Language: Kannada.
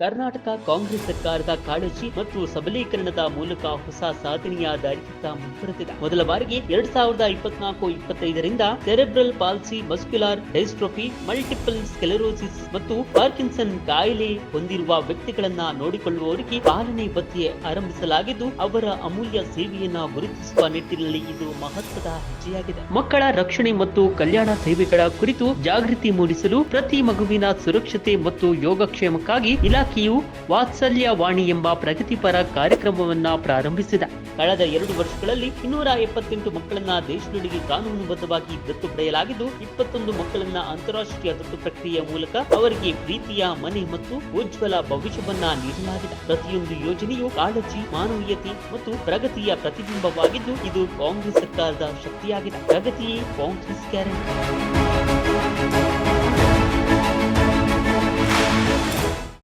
ಕರ್ನಾಟಕ ಕಾಂಗ್ರೆಸ್ ಸರ್ಕಾರದ ಕಾಳಜಿ ಮತ್ತು ಸಬಲೀಕರಣದ ಮೂಲಕ ಹೊಸ ಸಾಧನೆಯ ದಾರಿಯತ್ತ ಮುಂದುವರೆದಿದೆ. ಮೊದಲ ಬಾರಿಗೆ 2024-25ರಿಂದ ಸೆರೆಬ್ರಲ್ ಪಾಲ್ಸಿ, ಮಸ್ಕ್ಯುಲಾರ್ ಡೈಸ್ಟ್ರೋಫಿ, ಮಲ್ಟಿಪಲ್ ಸ್ಕ್ಲೆರೋಸಿಸ್ ಮತ್ತು ಪಾರ್ಕಿನ್ಸನ್ ಕಾಯಿಲೆ ಹೊಂದಿರುವ ವ್ಯಕ್ತಿಗಳನ್ನ ನೋಡಿಕೊಳ್ಳುವವರಿಗೆ ಪಾಲನೆ ಭತ್ಯೆ ಆರಂಭಿಸಲಾಗಿದ್ದು, ಅವರ ಅಮೂಲ್ಯ ಸೇವೆಯನ್ನ ಗುರುತಿಸುವ ನಿಟ್ಟಿನಲ್ಲಿ ಇದು ಮಹತ್ವದ ಹೆಜ್ಜೆಯಾಗಿದೆ. ಮಕ್ಕಳ ರಕ್ಷಣೆ ಮತ್ತು ಕಲ್ಯಾಣ ಸೇವೆಗಳ ಕುರಿತು ಜಾಗೃತಿ ಮೂಡಿಸಲು ಪ್ರತಿ ಮಗುವಿನ ಸುರಕ್ಷತೆ ಮತ್ತು ಯೋಗಕ್ಷೇಮಕ್ಕಾಗಿ ಇಲಾಖೆಯು ವಾತ್ಸಲ್ಯ ವಾಣಿ ಎಂಬ ಪ್ರಗತಿಪರ ಕಾರ್ಯಕ್ರಮವನ್ನ ಪ್ರಾರಂಭಿಸಿದೆ. ಕಳೆದ 2 ವರ್ಷಗಳಲ್ಲಿ 278 ಮಕ್ಕಳನ್ನ ದೇಶದೊಳಗೆ ಕಾನೂನುಬದ್ಧವಾಗಿ ದತ್ತು ಪಡೆಯಲಾಗಿದ್ದು, 21 ಮಕ್ಕಳನ್ನ ಅಂತಾರಾಷ್ಟ್ರೀಯ ದತ್ತು ಪ್ರಕ್ರಿಯೆಯ ಮೂಲಕ ಅವರಿಗೆ ಪ್ರೀತಿಯ ಮನೆ ಮತ್ತು ಉಜ್ವಲ ಭವಿಷ್ಯವನ್ನ ನೀಡಲಾಗಿದೆ. ಪ್ರತಿಯೊಂದು ಯೋಜನೆಯು ಕಾಳಜಿ, ಮಾನವೀಯತೆ ಮತ್ತು ಪ್ರಗತಿಯ ಪ್ರತಿಬಿಂಬವಾಗಿದ್ದು, ಇದು ಕಾಂಗ್ರೆಸ್ ಸರ್ಕಾರದ ಶಕ್ತಿಯಾಗಿದೆ. ಪ್ರಗತಿಯೇ ಕಾಂಗ್ರೆಸ್ ಗ್ಯಾರಂಟಿ.